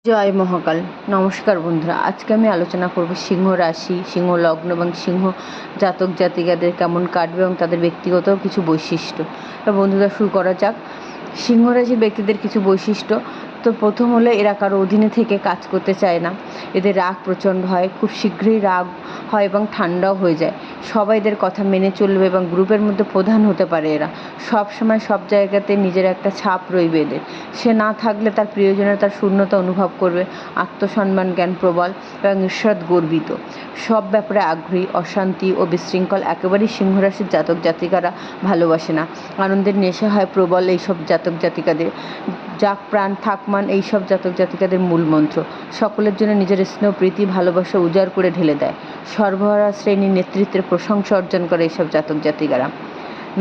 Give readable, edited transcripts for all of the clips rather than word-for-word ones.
জয় মহাকাল। নমস্কার বন্ধুরা, আজকে আমি আলোচনা করব সিংহ রাশি, সিংহ লগ্ন এবং সিংহ জাতক জাতিকাদের কেমন কাটবে এবং তাদের ব্যক্তিগত কিছু বৈশিষ্ট্য। তো বন্ধুরা, শুরু করা যাক। সিংহ রাশির ব্যক্তিদের কিছু বৈশিষ্ট্য। তো প্রথম হলো, এরা কারো অধীনে থেকে কাজ করতে চায় না। এদের রাগ প্রচণ্ড হয়, খুব শীঘ্রই রাগ হয় এবং ঠান্ডাও হয়ে যায়। সবাই এদের কথা মেনে চলবে এবং গ্রুপের মধ্যে প্রধান হতে পারে। এরা সব সময় সব জায়গাতে নিজের একটা ছাপ রইবে এদের। সে না থাকলে তার প্রিয়জনের তার শূন্যতা অনুভব করবে। আত্মসম্মান জ্ঞান প্রবল এবং ঈর্ষাদ গর্বিত। সব ব্যাপারে আগ্রহী, অশান্তি ও বিশৃঙ্খল একেবারেই সিংহ রাশির জাতক জাতিকারা ভালোবাসে না। আনন্দের নেশা হয় প্রবল এইসব জাতক জাতিকাদের। যাক প্রাণ থাক মান এইসব জাতক জাতিকাদের মূল মন্ত্র। সকলের জন্য নিজের স্নেহ প্রীতি ভালোবাসা উজাড় করে ঢেলে দেয়। সর্বহারা শ্রেণীর নেতৃত্বের প্রশংসা অর্জন করে এইসব জাতক জাতিকারা।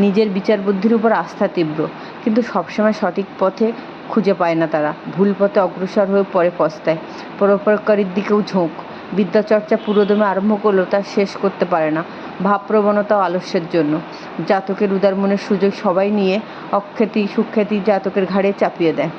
নিজের বিচার বুদ্ধির উপর আস্থা তীব্র, কিন্তু সবসময় সঠিক পথে খুঁজে পায় না তারা। ভুল পথে অগ্রসর হয়ে পরে পস্তায়। পরোপকারীর দিকেও ঝোঁক। বিদ্যাচর্চা পুরোদমে আরম্ভ করলেও তা শেষ করতে পারে না, ভাবপ্রবণতা ও আলস্যের জন্য। জাতকের উদার মনের সুযোগ সবাই নিয়ে অখ্যাতি সুখ্যাতি জাতকের ঘাড়ে চাপিয়ে দেয়।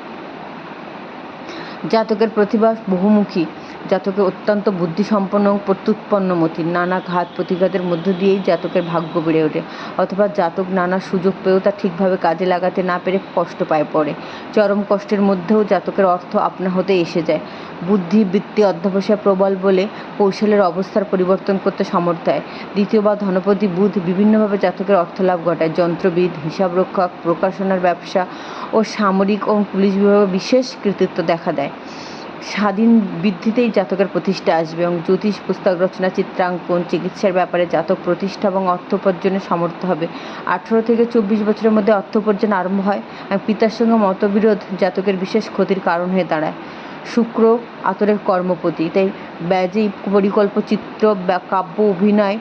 জাতকের প্রতিভা বহুমুখী। জাতকের অত্যন্ত বুদ্ধিসম্পন্ন ও প্রত্যুৎপন্নমতি। নানা ঘাত প্রতিঘাতের মধ্য দিয়েই জাতকের ভাগ্য বেড়ে ওঠে, অথবা জাতক নানা সুযোগ পেয়েও তা ঠিকভাবে কাজে লাগাতে না পেরে কষ্ট পায় পড়ে। চরম কষ্টের মধ্যেও জাতকের অর্থ আপনা হতে এসে যায়। বুদ্ধি বৃত্তি অধ্যবসায় প্রবল বলে কৌশলের অবস্থার পরিবর্তন করতে সমর্থ হয়। দ্বিতীয় বা ধনপতি বুধ বিভিন্নভাবে জাতকের অর্থলাভ ঘটায়। যন্ত্রবিদ, হিসাবরক্ষক, প্রকাশনার ব্যবসা ও সামরিক ও পুলিশ বিভাগে বিশেষ কৃতিত্ব দেখা দেয়। স্বাধীন বৃদ্ধিতেই জাতকের প্রতিষ্ঠা আসবে এবং জ্যোতিষ, পুস্তক রচনা, চিত্রাঙ্কন, চিকিৎসার ব্যাপারে জাতক প্রতিষ্ঠা এবং অর্থ উপার্জনের সমর্থ হবে। 18 থেকে 24 বছরের মধ্যে অর্থ উপার্জন আরম্ভ হয় এবং পিতার সঙ্গে মতবিরোধ জাতকের বিশেষ ক্ষতির কারণ হয়ে দাঁড়ায়। শুক্র আতরের কর্মপতি, তাই ব্যয়ী পরিকল্প চিত্র, কাব্য, অভিনয়,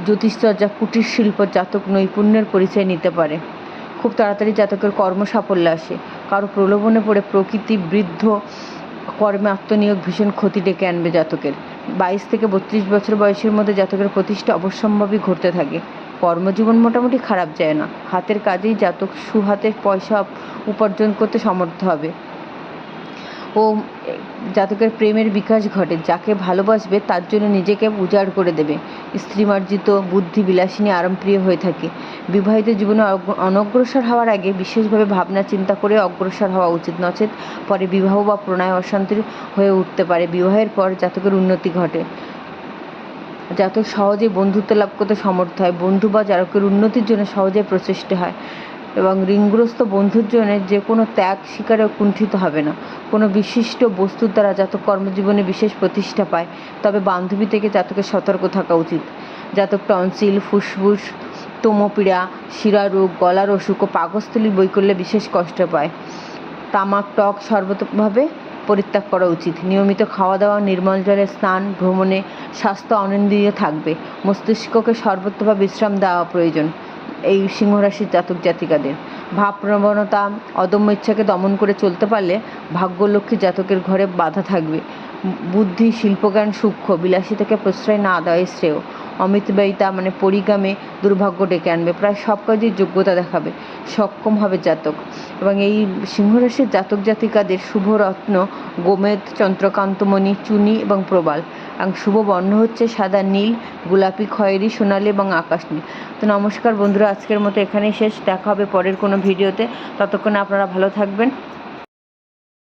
জ্যোতিষচর্চা, কুটির শিল্প জাতক নৈপুণ্যের পরিচয় নিতে পারে। খুব তাড়াতাড়ি জাতকের কর্ম সাফল্য আসে। কারো প্রলোভনে পড়ে প্রকৃতি বৃদ্ধ কর্মে আত্মনিয়োগ ভীষণ ক্ষতি ডেকে আনবে জাতকের। 22 থেকে 32 বছর বয়সের মধ্যে জাতকের প্রতিষ্ঠা অবশ্যম্ভাবী ঘটতে থাকে। কর্মজীবন মোটামুটি খারাপ যায় না। হাতের কাজেই জাতক সুহাতে পয়সা উপার্জন করতে সমর্থ হবে ও জাতকের প্রেমের বিকাশ ঘটে। যাকে ভালোবাসবে তার জন্য নিজেকে উজাড় করে দেবে। স্ত্রীমার্জিত বুদ্ধি বিলাসিনী আরামপ্রিয় হয়ে থাকে। বিবাহিত জীবনে অনগ্রসর হওয়ার আগে বিশেষভাবে ভাবনা চিন্তা করে অগ্রসর হওয়া উচিত, নচেত পরে বিবাহ বা প্রণয় অশান্তির হয়ে উঠতে পারে। বিবাহের পর জাতকের উন্নতি ঘটে। জাতক সহজেই বন্ধুত্ব লাভ করতে সমর্থ হয়। বন্ধু বা জাতকের উন্নতির জন্য সহজে প্রচেষ্টা হয় এবং ঋণগ্রস্ত বন্ধুর জন্য যে কোনো ত্যাগ স্বীকারে কুণ্ঠিত হবে না। কোনো বিশিষ্ট বস্তুর দ্বারা জাতক কর্মজীবনে বিশেষ প্রতিষ্ঠা পায়, তবে বান্ধবী থেকে জাতকের সতর্ক থাকা উচিত। জাতক টনসিল, ফুসফুস, তোমপীড়া, শিরারোগ, গলার অসুখ ও পাকস্থলীর বৈকল্যে বিশেষ কষ্ট পায়। তামাক, টক সর্বতভাবে পরিত্যাগ করা উচিত। নিয়মিত খাওয়া দাওয়া, নির্মল জলে স্নান, ভ্রমণে স্বাস্থ্য অনিন্দ্রিয় থাকবে। মস্তিষ্ককে সর্বতভাবে বিশ্রাম দেওয়া প্রয়োজন এই সিংহরাশির জাতক জাতিকাদের। ভাবপ্রবণতা, অদম্য ইচ্ছাকে দমন করে চলতে পারলে ভাগ্যলক্ষ্মী জাতকের ঘরে বাধা থাকবে। বুদ্ধি, শিল্পজ্ঞান সূক্ষ্ম, বিলাসিতাকে প্রশ্রয় না দেওয়াই শ্রেয়। অমিতব্যয়িতা পরিগামে দুর্ভাগ্য ডেকে আনবে। প্রায় সব কাজেই যোগ্যতা দেখাবে, সক্ষম হবে জাতক। এবং এই সিংহরাশির জাতক জাতিকাদের শুভ রত্ন গোমেদ, চন্দ্রকান্তমণি, চুনি এবং প্রবাল। এবং শুভ বর্ণ হচ্ছে সাদা, নীল, গোলাপি, খয়েরি, সোনালি এবং আকাশ নীল। তো নমস্কার বন্ধুরা, আজকের মতো এখানেই শেষ। দেখা হবে পরের কোনো ভিডিওতে। ততক্ষণে আপনারা ভালো থাকবেন।